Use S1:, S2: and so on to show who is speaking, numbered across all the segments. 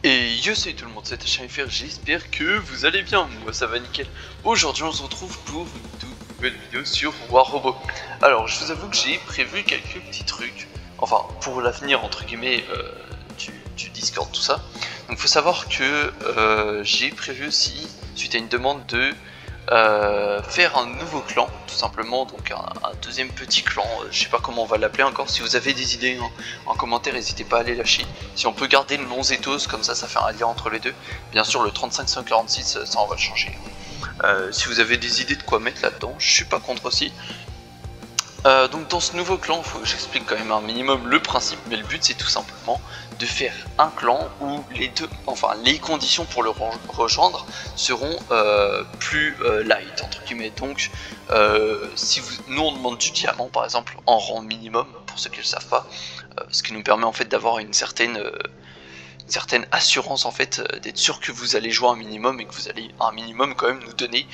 S1: Et yo salut tout le monde, c'est HFR, j'espère que vous allez bien, moi ça va nickel. Aujourd'hui on se retrouve pour une toute nouvelle vidéo sur War Robot. Alors je vous avoue que j'ai prévu quelques petits trucs, enfin pour l'avenir entre guillemets du Discord tout ça. Donc faut savoir que j'ai prévu aussi, suite à une demande de faire un nouveau clan tout simplement, donc un deuxième petit clan, je sais pas comment on va l'appeler encore. Si vous avez des idées en commentaire, n'hésitez pas à les lâcher. Si on peut garder le nom Zetos, comme ça fait un lien entre les deux. Bien sûr le 35146 ça on va le changer. Si vous avez des idées de quoi mettre là dedans, je suis pas contre aussi. Donc dans ce nouveau clan, il faut que j'explique quand même un minimum le principe, mais le but c'est tout simplement de faire un clan où les conditions pour le rejoindre seront plus light entre guillemets. Donc si nous on demande du diamant par exemple en rang minimum, pour ceux qui ne le savent pas, ce qui nous permet en fait d'avoir une certaine assurance en fait, d'être sûr que vous allez jouer un minimum et que vous allez un minimum quand même nous donner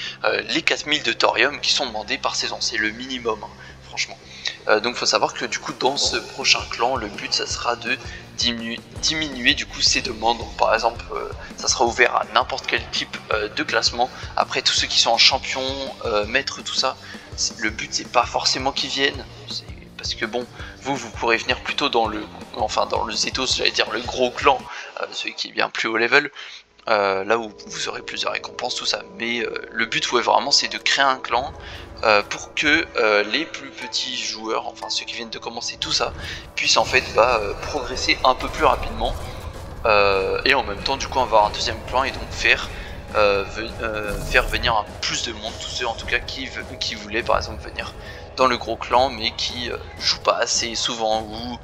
S1: les 4000 de thorium qui sont demandés par saison, c'est le minimum hein, franchement. Donc faut savoir que du coup dans ce prochain clan le but ça sera de diminuer du coup ces demandes. Donc par exemple ça sera ouvert à n'importe quel type de classement. Après tous ceux qui sont en champion, maître, tout ça, le but c'est pas forcément qu'ils viennent, parce que bon, vous pourrez venir plutôt dans le Zetos, j'allais dire le gros clan, celui qui est bien plus haut level, là où vous aurez plusieurs récompenses, tout ça. Mais le but ouais, vraiment c'est de créer un clan pour que les plus petits joueurs, enfin ceux qui viennent de commencer tout ça, puissent en fait progresser un peu plus rapidement, et en même temps du coup avoir un deuxième clan et donc faire venir un plus de monde, tous ceux en tout cas qui voulaient par exemple venir dans le gros clan mais qui jouent pas assez souvent ou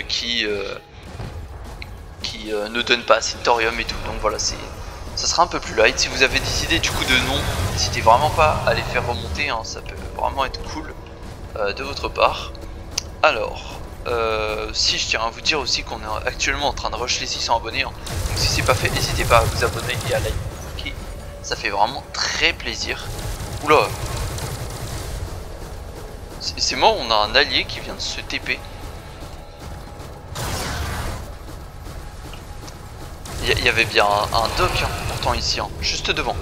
S1: qui ne donnent pas assez de thorium et tout. Donc voilà, ça sera un peu plus light. Si vous avez des idées du coup de nom, n'hésitez vraiment pas à les faire remonter hein, ça peut vraiment être cool de votre part. Alors si je tiens à vous dire aussi qu'on est actuellement en train de rush les 600 abonnés hein. Donc si c'est pas fait, n'hésitez pas à vous abonner et à liker, ça fait vraiment très plaisir. Oula, c'est mort, on a un allié qui vient de se TP. Il y avait bien un doc hein, pourtant ici, hein, juste devant.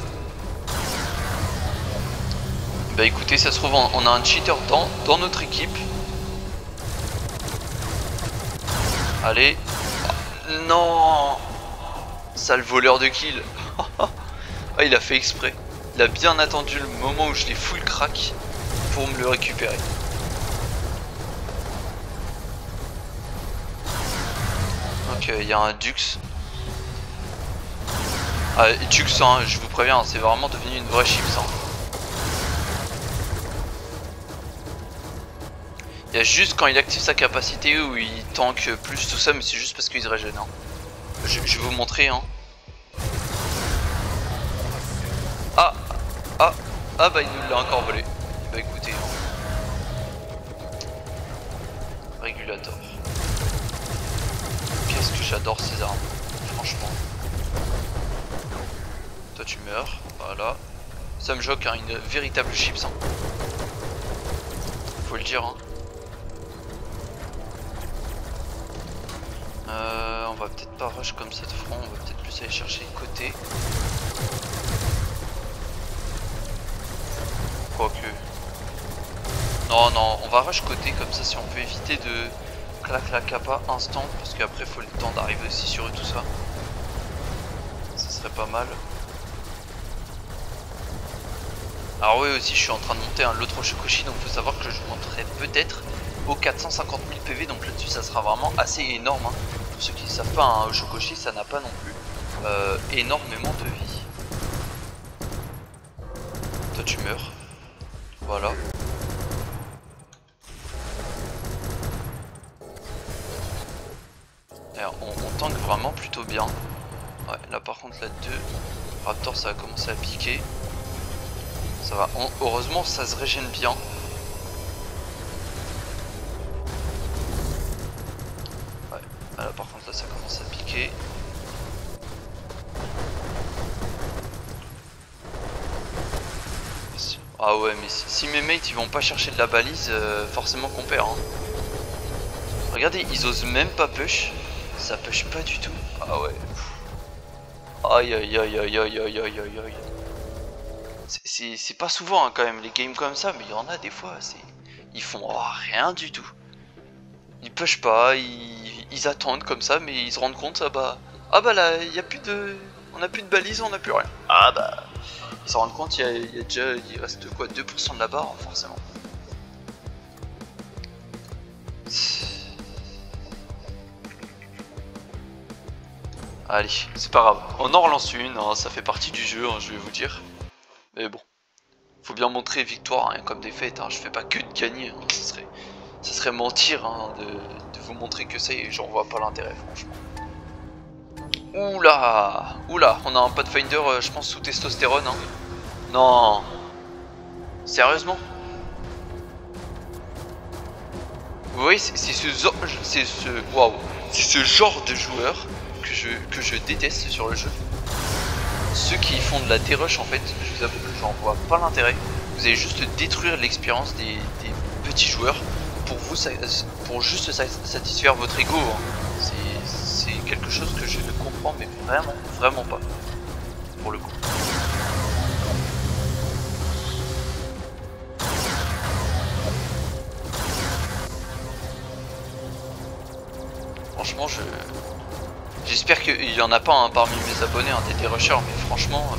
S1: Bah écoutez, ça se trouve on a un cheater dans notre équipe. Allez. Non, sale voleur de kill. Ah, il a fait exprès. Il a bien attendu le moment où je l'ai full crack pour me le récupérer. Donc il y a un Dux. Ah, Dux hein, je vous préviens, c'est vraiment devenu une vraie chips hein. Il y a juste quand il active sa capacité où il tank plus tout ça, mais c'est juste parce qu'il se régène hein. Je vais vous montrer hein. Ah bah il nous l'a encore volé. Bah écoutez hein. Régulator. Qu'est-ce que j'adore ces armes, franchement. Toi tu meurs, voilà. Ça me joque hein, une véritable chips hein. Faut le dire hein. On va peut-être pas rush comme ça de front, on va peut-être plus aller chercher le côté. Quoique. Non, on va rush côté comme ça si on peut éviter de clac la capa instant, parce qu'après faut le temps d'arriver aussi sur eux tout ça. Ça serait pas mal. Alors oui aussi je suis en train de monter l'autre Oshokoshi, donc faut savoir que je monterai peut-être aux 450 000 PV, donc là-dessus ça sera vraiment assez énorme hein. Pour ceux qui ne savent pas, un Oshokoshi ça n'a pas non plus énormément de vie. Toi tu meurs. Voilà. Alors, on tank vraiment plutôt bien. Ouais, là par contre la 2 Raptor ça va commencer à piquer. Ça va, heureusement ça se régène bien. Ouais, là par contre là ça commence à piquer. Ah ouais, mais si mes mates ils vont pas chercher de la balise, forcément qu'on perd hein. Regardez, ils osent même pas push. Ça push pas du tout. Ah ouais. Aïe aïe aïe aïe aïe aïe aïe aïe aïe. C'est pas souvent hein, quand même les games comme ça, mais il y en a des fois, ils font rien du tout. Ils push pas, ils attendent comme ça, mais ils se rendent compte, ah bah là, il y a plus de, on a plus de balises, on a plus rien. Ah bah, ils se rendent compte, il reste quoi, 2% de la barre, forcément. Allez, c'est pas grave, on en relance une, hein, ça fait partie du jeu, hein, je vais vous dire. Mais bon, faut bien montrer victoire hein, comme défaite, hein, je fais pas que de gagner, hein, ça serait mentir hein, de vous montrer que ça y est, j'en vois pas l'intérêt franchement. Oula, oula, on a un Pathfinder je pense sous testostérone hein. Non, sérieusement. Vous voyez, c'est ce genre de joueur que je déteste sur le jeu. Ceux qui font de la dérush en fait, je vous avoue que j'en vois pas l'intérêt. Vous allez juste détruire l'expérience des petits joueurs pour juste satisfaire votre ego. Hein. C'est quelque chose que je ne comprends mais vraiment pas. Pour le coup. Franchement, j'espère qu'il y en a pas hein, parmi mes abonnés, hein, des rushers, mais franchement,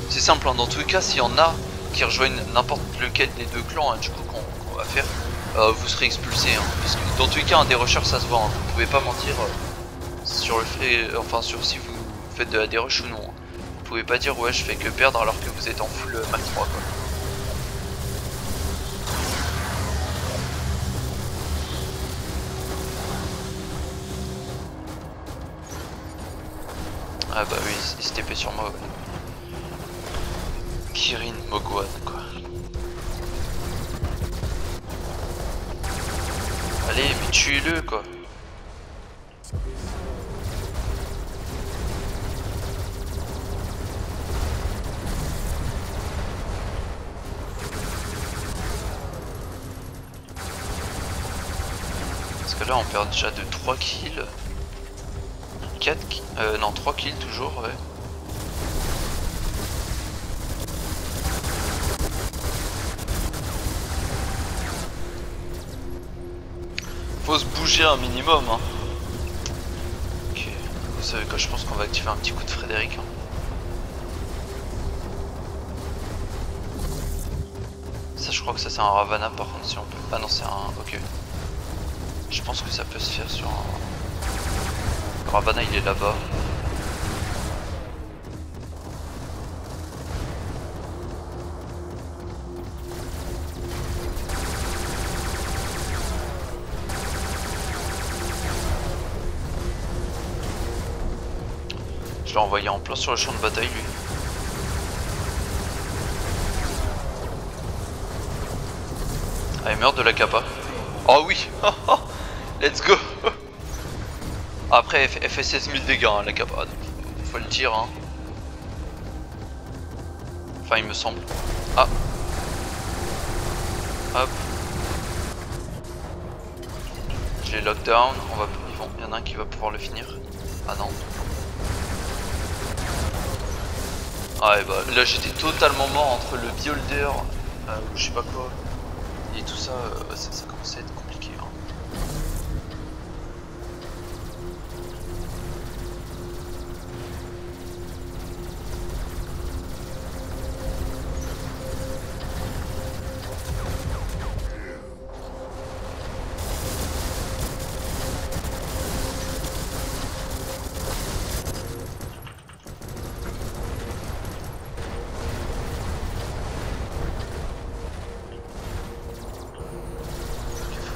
S1: c'est simple. Hein, dans tous les cas, s'il y en a qui rejoignent n'importe lequel des deux clans, hein, du coup, qu'on va faire, vous serez expulsé. Hein, parce que dans tous les cas, un rushers ça se voit. Hein, vous pouvez pas mentir sur le fait, enfin, sur si vous faites de la dérush ou non. Hein. Vous pouvez pas dire ouais, je fais que perdre alors que vous êtes en full max 3 quoi. Ah bah oui, il s'était fait sur moi. Ouais. Kirin Mogwan quoi. Allez, mais tuez-le quoi. Parce que là on perd déjà de 3 kills. 4 non 3 kills toujours ouais. Faut se bouger un minimum hein. Ok, vous savez quoi, je pense qu'on va activer un petit coup de Frédéric hein. Ça je crois que ça c'est un Ravana par contre si on peut. Ah non c'est un. Ok. Je pense que ça peut se faire sur un. Ravana il est là-bas. Je l'ai envoyé en plein sur le champ de bataille lui. Ah il meurt de la capa. Oh oui. Let's go. Après elle fait 16 000 dégâts hein, la capa, faut le dire hein. Enfin il me semble. Ah. Hop. Je l'ai lockdown, il y en a un qui va pouvoir le finir. Ah non. Ah et bah là j'étais totalement mort entre le beholder ou je sais pas quoi et tout ça, ça commençait à être compliqué hein.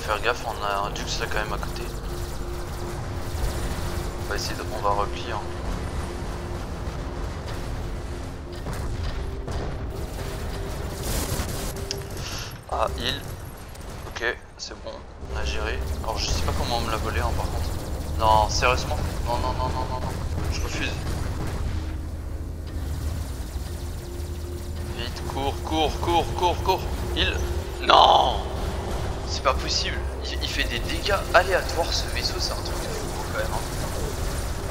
S1: Faire gaffe, on a un Dux là quand même à côté. On va essayer de. On va replier hein. Ah heal. Ok, c'est bon, on a géré. Alors je sais pas comment on me l'a volé hein, par contre. Non, sérieusement. Non, non, non, non, non, non. Je refuse. Vite, cours, cours, cours, cours, cours. Heal. Non. C'est pas possible, il fait des dégâts aléatoires ce vaisseau, c'est un truc de fou quand même. Hein.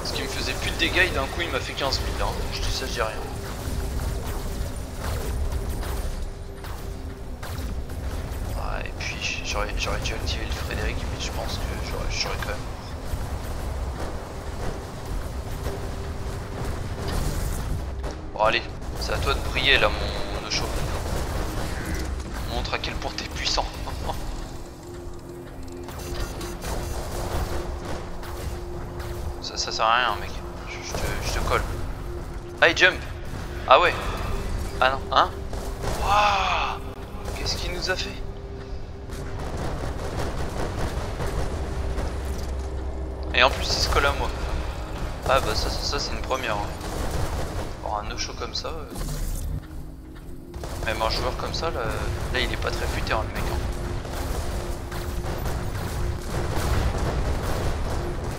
S1: Ce qui me faisait plus de dégâts et d'un coup il m'a fait 15 000 hein. Je dis ça, je dis rien. Ah, et puis j'aurais dû activer le Frédéric, mais je pense que j'aurais quand même. Bon allez, c'est à toi de briller là mon Osho. Montre à quel point t'es puissant. Ça sert à rien mec, je te colle. Ah il jump. Ah ouais. Ah non, hein. Waouh. Qu'est-ce qu'il nous a fait? Et en plus il se colle à moi. Ah bah ça c'est une première hein. Pour un no-show comme ça même un joueur comme ça là il est pas très futé hein, le mec hein.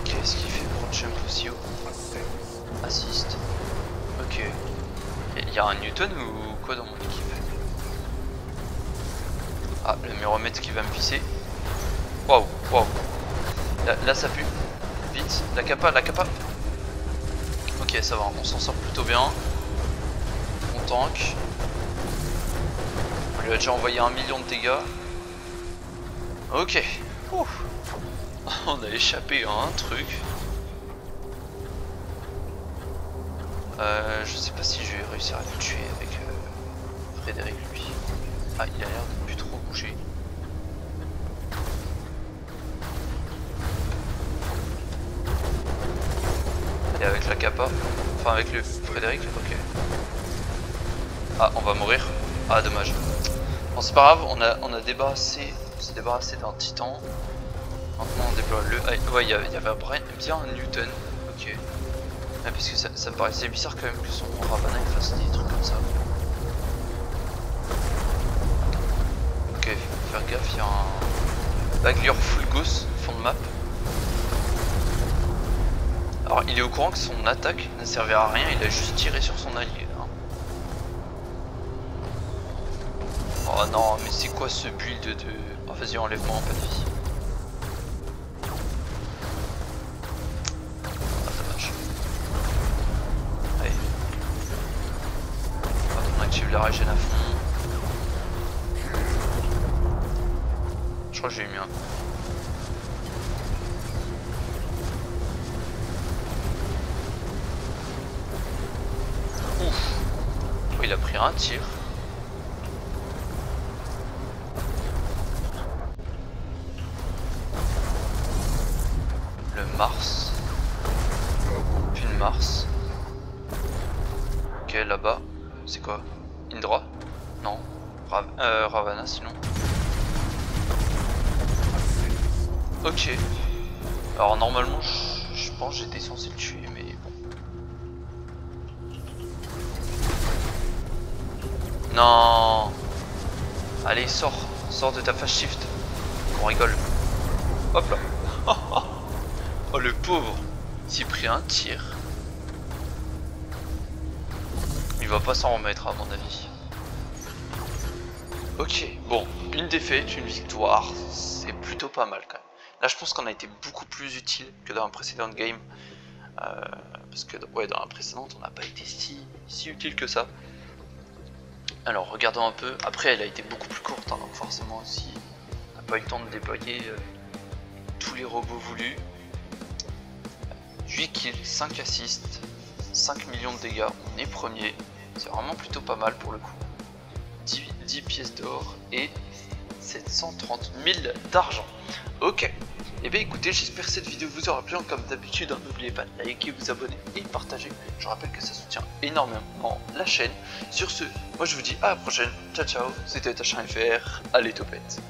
S1: Qu'est-ce qu'il fait pour jump aussi haut? Assist. Ok. Il y a un Newton ou quoi dans mon équipe? Ah, le muromètre qui va me pisser. Waouh, waouh. Là ça pue. Vite, la capa. Ok, ça va, on s'en sort plutôt bien. On tank. On lui a déjà envoyé 1 million de dégâts. Ok. Ouf. On a échappé à un truc. Je sais pas si je vais réussir à le tuer avec Frédéric lui. Ah, il a l'air de plus trop bouger. Et avec la capa, enfin avec le Frédéric, ok. Ah, on va mourir. Ah, dommage. Bon, c'est pas grave, on s'est débarrassé d'un titan. Maintenant on déploie le. Ah, ouais, il y avait bien un Newton. Ok. Ah, parce que ça me paraissait bizarre quand même que son Ravana il fasse des trucs comme ça. Ok, faut faire gaffe, il y a un Baglior full ghost fond de map. Alors il est au courant que son attaque ne servait à rien, il a juste tiré sur son allié là. Oh non, mais c'est quoi ce build de... Oh vas-y, enlève-moi un peu de vie. Ah dommage. Allez. On active la régène à fond. Je crois que j'ai eu mieux. Ouf. Oh, il a pris un tir. Le Mars. Puis le Mars. Ok, là-bas. C'est quoi? Indra? Non. Ravana sinon. Ok. Alors normalement je pense que j'étais censé le tuer mais bon. Non. Allez sors de ta phase shift. Qu'on rigole. Hop là. Oh le pauvre. Il s'est pris un tir. Il va pas s'en remettre à mon avis. Ok, bon, une défaite, une victoire, c'est plutôt pas mal quand même. Là je pense qu'on a été beaucoup plus utile que dans la précédente game. Parce que ouais, dans la précédente on n'a pas été si utile que ça. Alors regardons un peu, après elle a été beaucoup plus courte, hein, donc forcément aussi on n'a pas eu le temps de déployer tous les robots voulus. 8 kills, 5 assists, 5 millions de dégâts, on est premier, c'est vraiment plutôt pas mal pour le coup. 10 pièces d'or et 730 000 d'argent. Ok, et bien écoutez, j'espère que cette vidéo vous aura plu. Comme d'habitude, n'oubliez pas de liker, vous abonner et partager. Je rappelle que ça soutient énormément la chaîne. Sur ce, moi je vous dis à la prochaine. Ciao ciao, c'était Tachin FR, allez topette.